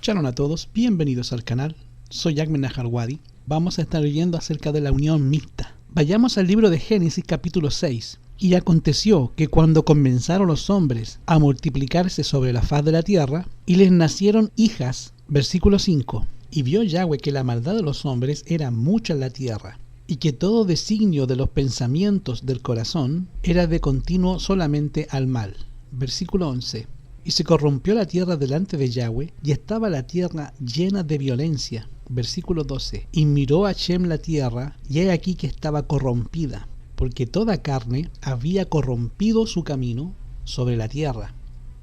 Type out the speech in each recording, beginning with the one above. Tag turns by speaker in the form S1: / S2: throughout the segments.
S1: Shalom a todos, bienvenidos al canal. Soy Ahmed Naharwadi. Vamos a estar leyendo acerca de la unión mixta. Vayamos al libro de Génesis capítulo 6. Y aconteció que cuando comenzaron los hombres a multiplicarse sobre la faz de la tierra, y les nacieron hijas, versículo 5, y vio Yahweh que la maldad de los hombres era mucha en la tierra, y que todo designio de los pensamientos del corazón era de continuo solamente al mal. Versículo 11. Y se corrompió la tierra delante de Yahweh, y estaba la tierra llena de violencia. Versículo 12. Y miró Hashem la tierra, y he aquí que estaba corrompida, porque toda carne había corrompido su camino sobre la tierra.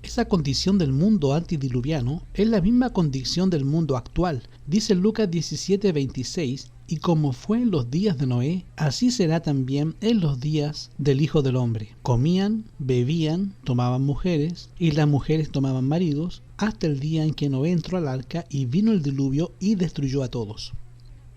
S1: Esa condición del mundo antidiluviano es la misma condición del mundo actual. Dice Lucas 17:26, y como fue en los días de Noé, así será también en los días del Hijo del Hombre. Comían, bebían, tomaban mujeres, y las mujeres tomaban maridos, hasta el día en que Noé entró al arca y vino el diluvio y destruyó a todos.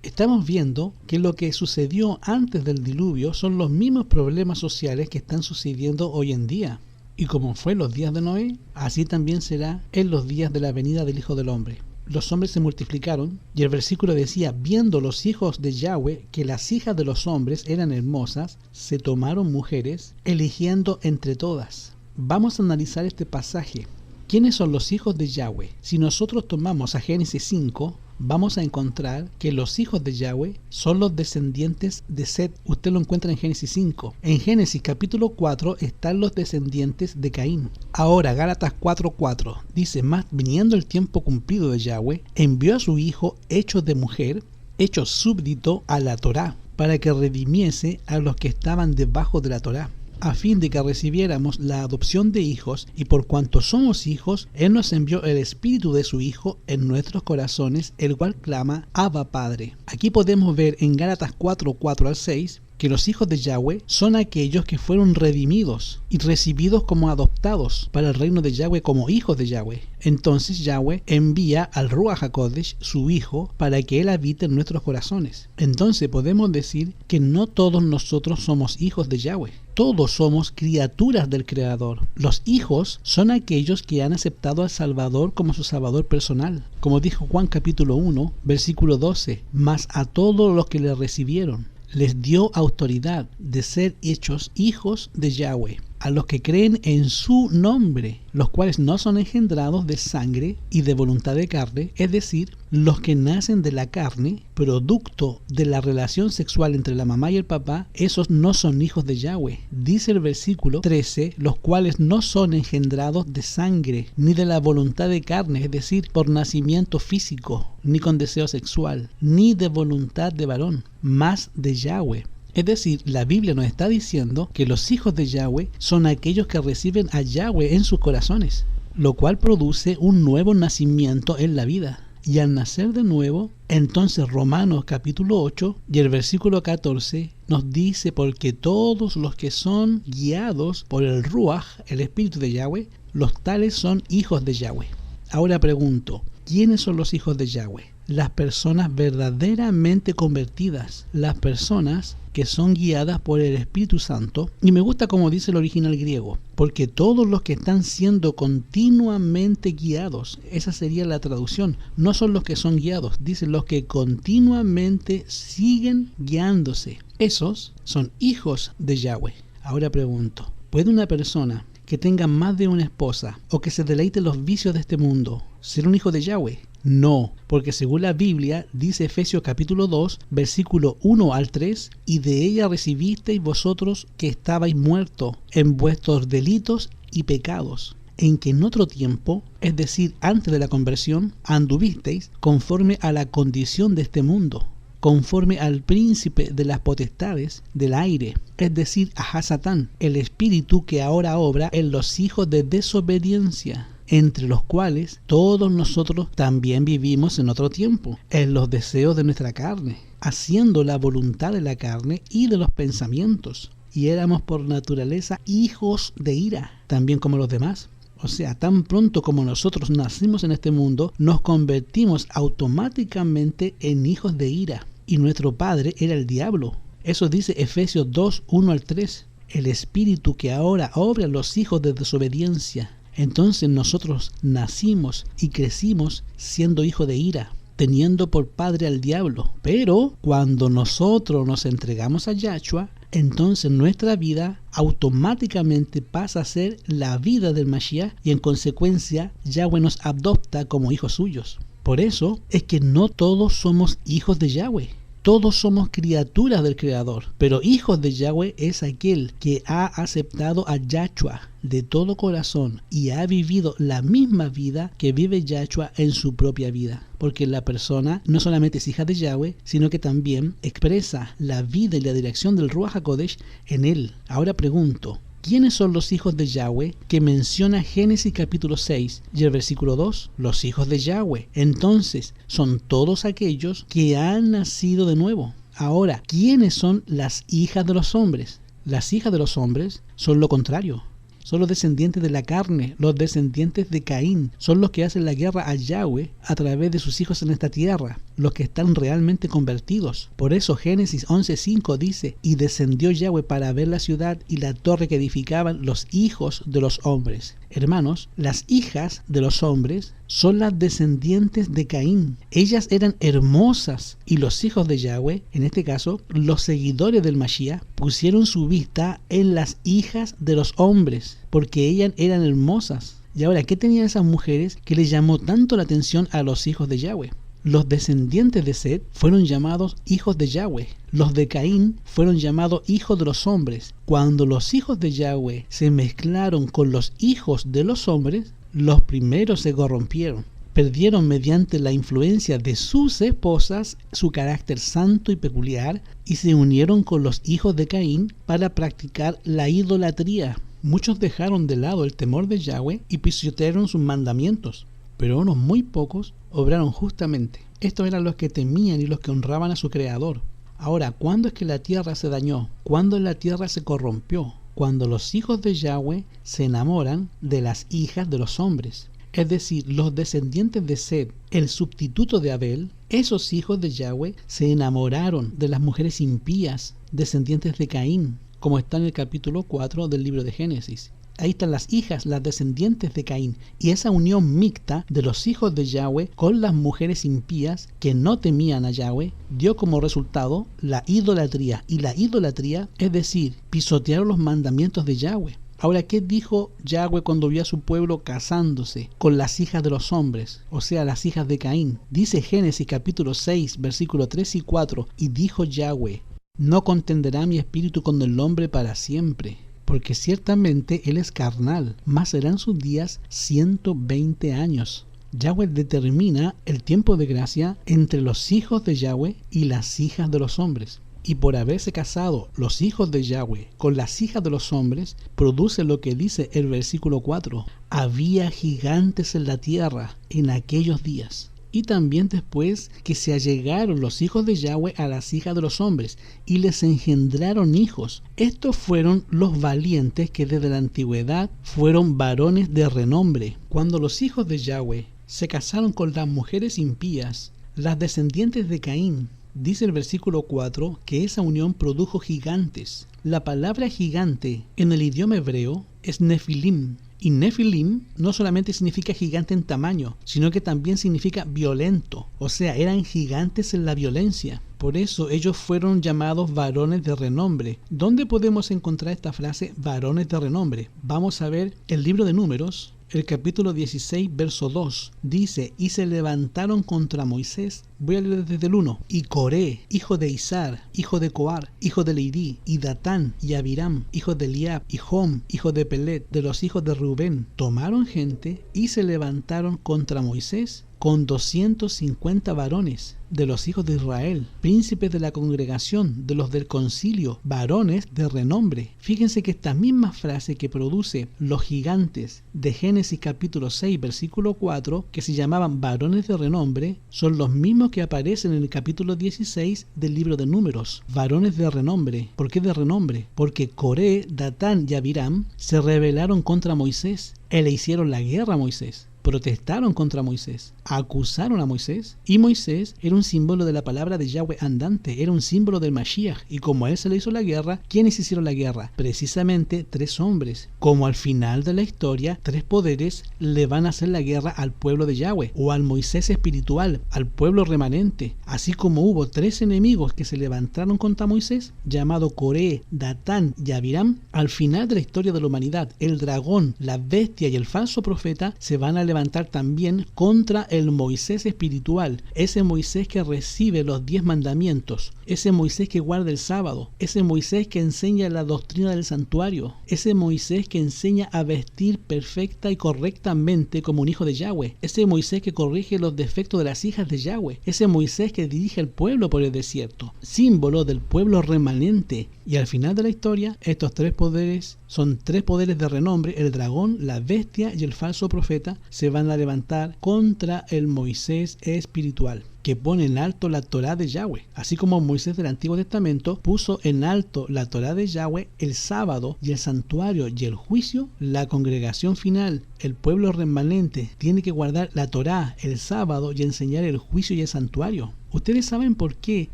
S1: Estamos viendo que lo que sucedió antes del diluvio son los mismos problemas sociales que están sucediendo hoy en día. Y como fue en los días de Noé, así también será en los días de la venida del Hijo del Hombre. Los hombres se multiplicaron, y el versículo decía, viendo los hijos de Yahweh que las hijas de los hombres eran hermosas, se tomaron mujeres, eligiendo entre todas. Vamos a analizar este pasaje. ¿Quiénes son los hijos de Yahweh? Si nosotros tomamos a Génesis 5, vamos a encontrar que los hijos de Yahweh son los descendientes de Set. Usted lo encuentra en Génesis 5. En Génesis capítulo 4 están los descendientes de Caín. Ahora, Gálatas 4:4 dice, más viniendo el tiempo cumplido de Yahweh, envió a su hijo hecho de mujer, hecho súbdito a la Torá, para que redimiese a los que estaban debajo de la Torá, a fin de que recibiéramos la adopción de hijos, y por cuanto somos hijos, Él nos envió el Espíritu de su Hijo en nuestros corazones, el cual clama, Abba Padre. Aquí podemos ver en Gálatas 4:4-6, que los hijos de Yahweh son aquellos que fueron redimidos y recibidos como adoptados para el reino de Yahweh como hijos de Yahweh. Entonces Yahweh envía al Ruach HaKodesh, su Hijo, para que Él habite en nuestros corazones. Entonces podemos decir que no todos nosotros somos hijos de Yahweh. Todos somos criaturas del Creador. Los hijos son aquellos que han aceptado al Salvador como su Salvador personal. Como dijo Juan capítulo 1, versículo 12, mas a todos los que le recibieron, les dio autoridad de ser hechos hijos de Yahweh, a los que creen en su nombre, los cuales no son engendrados de sangre y de voluntad de carne, es decir, los que nacen de la carne, producto de la relación sexual entre la mamá y el papá, esos no son hijos de Yahweh. Dice el versículo 13, los cuales no son engendrados de sangre, ni de la voluntad de carne, es decir, por nacimiento físico, ni con deseo sexual, ni de voluntad de varón, mas de Yahweh. Es decir, la Biblia nos está diciendo que los hijos de Yahweh son aquellos que reciben a Yahweh en sus corazones, lo cual produce un nuevo nacimiento en la vida. Y al nacer de nuevo, entonces Romanos capítulo 8 y el versículo 14 nos dice, porque todos los que son guiados por el Ruach, el Espíritu de Yahweh, los tales son hijos de Yahweh. Ahora pregunto, ¿quiénes son los hijos de Yahweh? Las personas verdaderamente convertidas, las personas que son guiadas por el Espíritu Santo. Y me gusta como dice el original griego, porque todos los que están siendo continuamente guiados, esa sería la traducción, no son los que son guiados, dicen los que continuamente siguen guiándose. Esos son hijos de Yahweh. Ahora pregunto, ¿puede una persona que tenga más de una esposa o que se deleite en los vicios de este mundo ser un hijo de Yahweh? No, porque según la Biblia dice Efesios capítulo 2, versículo 1-3, y de ella recibisteis vosotros que estabais muertos en vuestros delitos y pecados, en que en otro tiempo, es decir, antes de la conversión, anduvisteis conforme a la condición de este mundo, conforme al príncipe de las potestades del aire, es decir, a Satán, el espíritu que ahora obra en los hijos de desobediencia, entre los cuales todos nosotros también vivimos en otro tiempo, en los deseos de nuestra carne, haciendo la voluntad de la carne y de los pensamientos, y éramos por naturaleza hijos de ira, también como los demás. O sea, tan pronto como nosotros nacimos en este mundo, nos convertimos automáticamente en hijos de ira, y nuestro padre era el diablo. Eso dice Efesios 2, 1-3. El espíritu que ahora obra en los hijos de desobediencia, Entonces nosotros nacimos y crecimos siendo hijos de ira, teniendo por padre al diablo. Pero cuando nosotros nos entregamos a Yahshua, entonces nuestra vida automáticamente pasa a ser la vida del Mashiach y en consecuencia Yahweh nos adopta como hijos suyos. Por eso es que no todos somos hijos de Yahweh. Todos somos criaturas del Creador, pero hijos de Yahweh es aquel que ha aceptado a Yahshua de todo corazón y ha vivido la misma vida que vive Yahshua en su propia vida. Porque la persona no solamente es hija de Yahweh, sino que también expresa la vida y la dirección del Ruach HaKodesh en él. Ahora pregunto, ¿quiénes son los hijos de Yahweh que menciona Génesis capítulo 6 y el versículo 2? Los hijos de Yahweh. Entonces, son todos aquellos que han nacido de nuevo. Ahora, ¿quiénes son las hijas de los hombres? Las hijas de los hombres son lo contrario. Son los descendientes de la carne, los descendientes de Caín. Son los que hacen la guerra a Yahweh a través de sus hijos en esta tierra, los que están realmente convertidos. Por eso Génesis 11:5 dice, y descendió Yahweh para ver la ciudad y la torre que edificaban los hijos de los hombres. Hermanos, las hijas de los hombres son las descendientes de Caín. Ellas eran hermosas y los hijos de Yahweh, en este caso los seguidores del Mashiach, pusieron su vista en las hijas de los hombres porque ellas eran hermosas. Y ahora, ¿qué tenían esas mujeres que les llamó tanto la atención a los hijos de Yahweh? Los descendientes de Set fueron llamados hijos de Yahweh. Los de Caín fueron llamados hijos de los hombres. Cuando los hijos de Yahweh se mezclaron con los hijos de los hombres, los primeros se corrompieron. Perdieron mediante la influencia de sus esposas su carácter santo y peculiar y se unieron con los hijos de Caín para practicar la idolatría. Muchos dejaron de lado el temor de Yahweh y pisotearon sus mandamientos, pero unos muy pocos obraron justamente. Estos eran los que temían y los que honraban a su Creador. Ahora, ¿cuándo es que la tierra se dañó? ¿Cuándo la tierra se corrompió? Cuando los hijos de Yahweh se enamoran de las hijas de los hombres. Es decir, los descendientes de Set, el sustituto de Abel, esos hijos de Yahweh se enamoraron de las mujeres impías, descendientes de Caín, como está en el capítulo 4 del libro de Génesis. Ahí están las hijas, las descendientes de Caín, y esa unión mixta de los hijos de Yahweh con las mujeres impías que no temían a Yahweh dio como resultado la idolatría, y la idolatría, es decir, pisotearon los mandamientos de Yahweh. Ahora, ¿qué dijo Yahweh cuando vio a su pueblo casándose con las hijas de los hombres? O sea, las hijas de Caín. Dice Génesis capítulo 6, versículos 3 y 4, y dijo Yahweh, no contenderá mi espíritu con el hombre para siempre, porque ciertamente él es carnal, mas serán sus días 120 años. Yahweh determina el tiempo de gracia entre los hijos de Yahweh y las hijas de los hombres. Y por haberse casado los hijos de Yahweh con las hijas de los hombres, produce lo que dice el versículo 4. Había gigantes en la tierra en aquellos días. Y también después que se allegaron los hijos de Yahweh a las hijas de los hombres y les engendraron hijos. Estos fueron los valientes que desde la antigüedad fueron varones de renombre. Cuando los hijos de Yahweh se casaron con las mujeres impías, las descendientes de Caín, dice el versículo 4 que esa unión produjo gigantes. La palabra gigante en el idioma hebreo es nefilim. Y nefilim no solamente significa gigante en tamaño, sino que también significa violento. O sea, eran gigantes en la violencia. Por eso ellos fueron llamados varones de renombre. ¿Dónde podemos encontrar esta frase, varones de renombre? Vamos a ver el libro de Números. El capítulo 16, verso 2, dice, y se levantaron contra Moisés, voy a leer desde el 1, y Coré, hijo de Izar, hijo de Coar, hijo de Leidí, y Datán, y Abiram, hijo de Eliab, y Jom, hijo de Pelet, de los hijos de Rubén, tomaron gente y se levantaron contra Moisés con 250 varones de los hijos de Israel, príncipes de la congregación, de los del concilio, varones de renombre. Fíjense que esta misma frase que produce los gigantes de Génesis capítulo 6, versículo 4, que se llamaban varones de renombre, son los mismos que aparecen en el capítulo 16 del libro de Números. Varones de renombre. ¿Por qué de renombre? Porque Coré, Datán y Abiram se rebelaron contra Moisés e le hicieron la guerra a Moisés. protestaron contra Moisés, acusaron a Moisés, y Moisés era un símbolo de la palabra de Yahweh andante, era un símbolo del Mashiach, y como a él se le hizo la guerra, ¿quiénes hicieron la guerra? Precisamente 3 hombres. Como al final de la historia, 3 poderes le van a hacer la guerra al pueblo de Yahweh, o al Moisés espiritual, al pueblo remanente. Así como hubo 3 enemigos que se levantaron contra Moisés, llamado Coré, Datán y Abiram, al final de la historia de la humanidad, el dragón, la bestia y el falso profeta se van a levantar también contra el Moisés espiritual, ese Moisés que recibe los 10 mandamientos, ese Moisés que guarda el sábado, ese Moisés que enseña la doctrina del santuario, ese Moisés que enseña a vestir perfecta y correctamente como un hijo de Yahweh, ese Moisés que corrige los defectos de las hijas de Yahweh, ese Moisés que dirige al pueblo por el desierto, símbolo del pueblo remanente. Y al final de la historia, estos 3 poderes son 3 poderes de renombre: el dragón, la bestia y el falso profeta se van a levantar contra el Moisés espiritual, que pone en alto la Torá de Yahweh. Así como Moisés del Antiguo Testamento puso en alto la Torá de Yahweh, el sábado y el santuario y el juicio, la congregación final, el pueblo remanente, tiene que guardar la Torá, el sábado y enseñar el juicio y el santuario. Ustedes saben por qué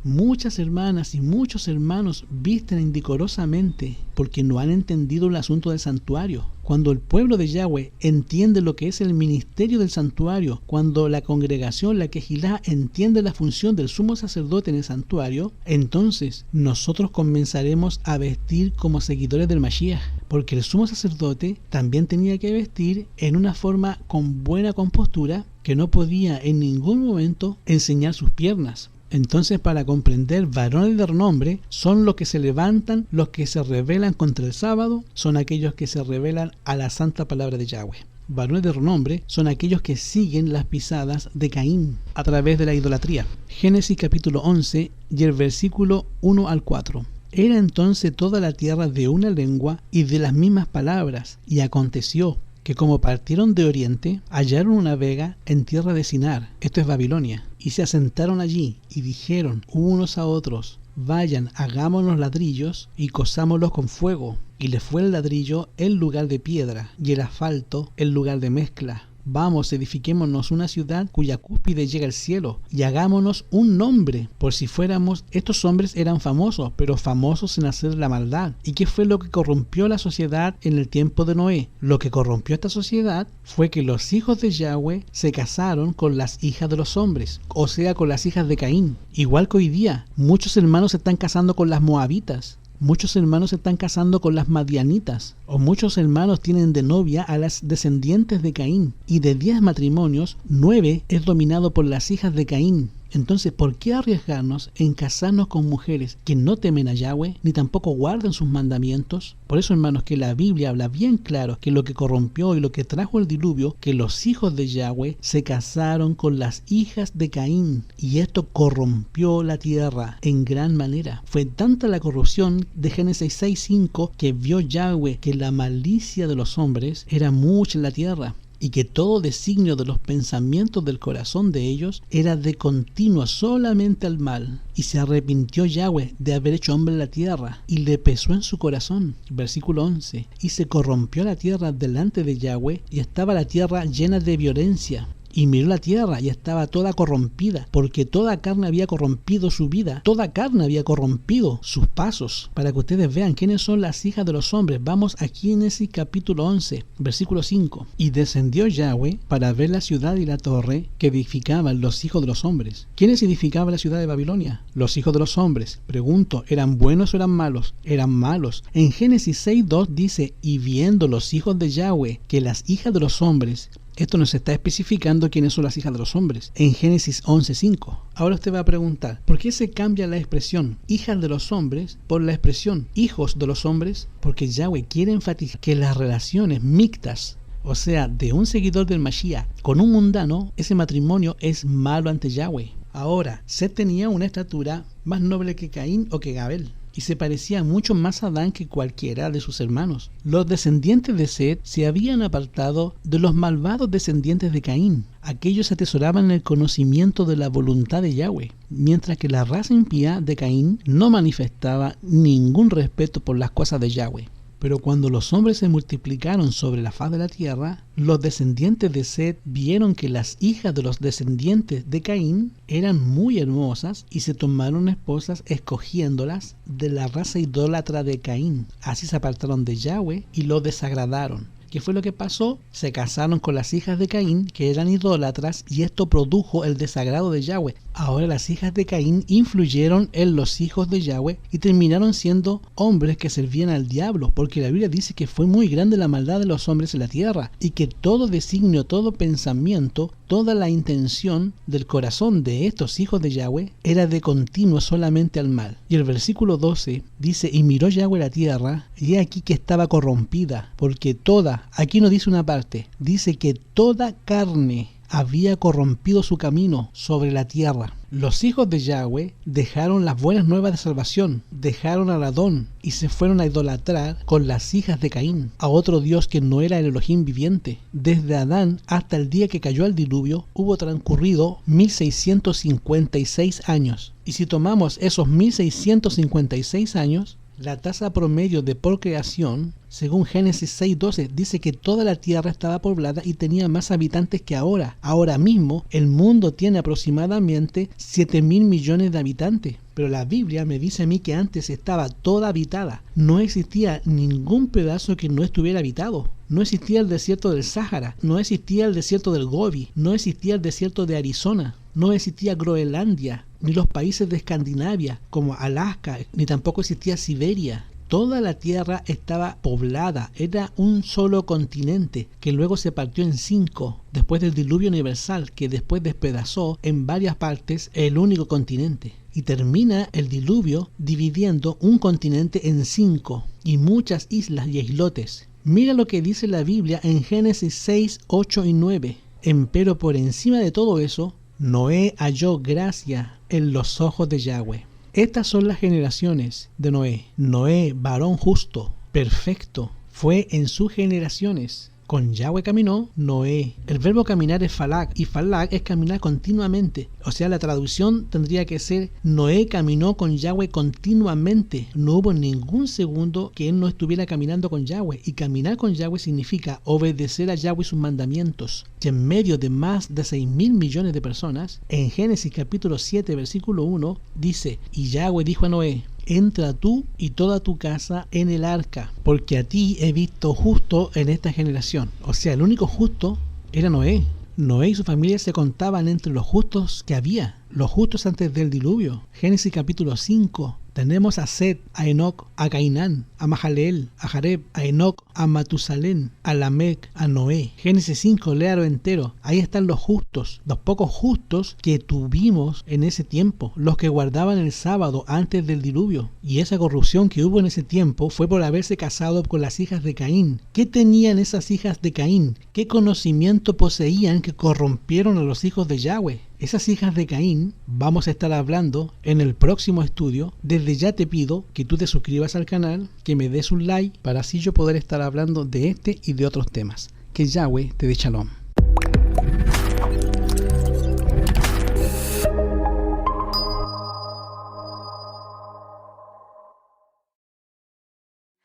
S1: muchas hermanas y muchos hermanos visten indecorosamente, porque no han entendido el asunto del santuario. Cuando el pueblo de Yahweh entiende lo que es el ministerio del santuario, cuando la congregación, la Kehilá, entiende la función del sumo sacerdote en el santuario, entonces nosotros comenzaremos a vestir como seguidores del Mashiach, porque el sumo sacerdote también tenía que vestir en una forma con buena compostura, que no podía en ningún momento enseñar sus piernas. Entonces, para comprender, varones de renombre son los que se levantan, los que se rebelan contra el sábado, son aquellos que se rebelan a la santa palabra de Yahweh. Varones de renombre son aquellos que siguen las pisadas de Caín a través de la idolatría. Génesis capítulo 11 y el versículo 1 al 4. Era entonces toda la tierra de una lengua y de las mismas palabras, y aconteció que como partieron de oriente, hallaron una vega en tierra de Sinar, esto es Babilonia, y se asentaron allí, y dijeron unos a otros: vayan, hagámonos ladrillos, y cosámoslos con fuego. Y les fue el ladrillo el lugar de piedra, y el asfalto el lugar de mezcla. Vamos, edifiquémonos una ciudad cuya cúspide llega al cielo, y hagámonos un nombre, por si fuéramos. Estos hombres eran famosos, pero famosos en hacer la maldad. ¿Y qué fue lo que corrompió la sociedad en el tiempo de Noé? Lo que corrompió esta sociedad fue que los hijos de Yahweh se casaron con las hijas de los hombres, o sea, con las hijas de Caín. Igual que hoy día, muchos hermanos se están casando con las moabitas. Muchos hermanos se están casando con las madianitas, o muchos hermanos tienen de novia a las descendientes de Caín, y de 10 matrimonios, 9 es dominado por las hijas de Caín. Entonces, ¿por qué arriesgarnos en casarnos con mujeres que no temen a Yahweh, ni tampoco guardan sus mandamientos? Por eso, hermanos, que la Biblia habla bien claro que lo que corrompió y lo que trajo el diluvio, que los hijos de Yahweh se casaron con las hijas de Caín, y esto corrompió la tierra en gran manera. Fue tanta la corrupción de Génesis 6:5 que vio Yahweh que la malicia de los hombres era mucha en la tierra, y que todo designio de los pensamientos del corazón de ellos era de continuo solamente al mal. Y se arrepintió Yahweh de haber hecho hombre en la tierra, y le pesó en su corazón. Versículo 11. Y se corrompió la tierra delante de Yahweh, y estaba la tierra llena de violencia. Y miró la tierra y estaba toda corrompida, porque toda carne había corrompido su vida, toda carne había corrompido sus pasos. Para que ustedes vean quiénes son las hijas de los hombres, vamos a Génesis capítulo 11, versículo 5. Y descendió Yahweh para ver la ciudad y la torre que edificaban los hijos de los hombres. ¿Quiénes edificaban la ciudad de Babilonia? Los hijos de los hombres. Pregunto, ¿eran buenos o eran malos? Eran malos. En Génesis 6:2 dice: y viendo los hijos de Yahweh que las hijas de los hombres. Esto nos está especificando quiénes son las hijas de los hombres en Génesis 11:5. Ahora usted va a preguntar, ¿por qué se cambia la expresión hijas de los hombres por la expresión hijos de los hombres? Porque Yahweh quiere enfatizar que las relaciones mixtas, o sea, de un seguidor del Mashiach con un mundano, ese matrimonio es malo ante Yahweh. Ahora, Set tenía una estatura más noble que Caín o que Abel, y se parecía mucho más a Adán que cualquiera de sus hermanos. Los descendientes de Set se habían apartado de los malvados descendientes de Caín. Aquellos atesoraban el conocimiento de la voluntad de Yahweh, mientras que la raza impía de Caín no manifestaba ningún respeto por las cosas de Yahweh. Pero cuando los hombres se multiplicaron sobre la faz de la tierra, los descendientes de Set vieron que las hijas de los descendientes de Caín eran muy hermosas y se tomaron esposas escogiéndolas de la raza idólatra de Caín. Así se apartaron de Yahweh y lo desagradaron. ¿Qué fue lo que pasó? Se casaron con las hijas de Caín, que eran idólatras, y esto produjo el desagrado de Yahweh. Ahora las hijas de Caín influyeron en los hijos de Yahweh y terminaron siendo hombres que servían al diablo, porque la Biblia dice que fue muy grande la maldad de los hombres en la tierra, y que todo designio, todo pensamiento, toda la intención del corazón de estos hijos de Yahweh era de continuo solamente al mal. Y el versículo 12 dice: y miró Yahweh la tierra, y he aquí que estaba corrompida, porque toda, aquí no dice una parte, dice que toda carne había corrompido su camino sobre la tierra. Los hijos de Yahweh dejaron las buenas nuevas de salvación, dejaron al Adón y se fueron a idolatrar con las hijas de Caín, a otro Dios que no era el Elohim viviente. Desde Adán hasta el día que cayó el diluvio, hubo transcurrido 1656 años. Y si tomamos esos 1656 años, la tasa promedio de procreación, según Génesis 6:12, dice que toda la tierra estaba poblada y tenía más habitantes que ahora. Ahora mismo, el mundo tiene aproximadamente 7.000 millones de habitantes. Pero la Biblia me dice a mí que antes estaba toda habitada. No existía ningún pedazo que no estuviera habitado. No existía el desierto del Sáhara, no existía el desierto del Gobi, no existía el desierto de Arizona, no existía Groenlandia, ni los países de Escandinavia como Alaska, ni tampoco existía Siberia. Toda la tierra estaba poblada, era un solo continente que luego se partió en 5 después del diluvio universal, que después despedazó en varias partes el único continente. Y termina el diluvio dividiendo un continente en 5 y muchas islas y islotes. Mira lo que dice la Biblia en Génesis 6, 8 y 9. Empero por encima de todo eso, Noé halló gracia en los ojos de Yahweh. Estas son las generaciones de Noé. Noé, varón justo, perfecto, fue en sus generaciones. Con Yahweh caminó Noé. El verbo caminar es falak, y falak es caminar continuamente. O sea, la traducción tendría que ser: Noé caminó con Yahweh continuamente. No hubo ningún segundo que él no estuviera caminando con Yahweh. Y caminar con Yahweh significa obedecer a Yahweh y sus mandamientos. Y en medio de más de 6.000 millones de personas, en Génesis capítulo 7, versículo 1, dice: y Yahweh dijo a Noé: entra tú y toda tu casa en el arca, porque a ti he visto justo en esta generación. O sea, el único justo era Noé. Noé y su familia se contaban entre los justos que había, los justos antes del diluvio. Génesis capítulo 5. Tenemos a Set, a Enoc, a Cainán, a Mahaleel, a Jareb, a Enoc, a Matusalén, a Lamec, a Noé. Génesis 5, léalo entero. Ahí están los justos, los pocos justos que tuvimos en ese tiempo, los que guardaban el sábado antes del diluvio. Y esa corrupción que hubo en ese tiempo fue por haberse casado con las hijas de Caín. ¿Qué tenían esas hijas de Caín? ¿Qué conocimiento poseían que corrompieron a los hijos de Yahweh? Esas hijas de Caín vamos a estar hablando en el próximo estudio. Desde ya te pido que tú te suscribas al canal, que me des un like, para así yo poder estar hablando de este y de otros temas. Que Yahweh te dé shalom.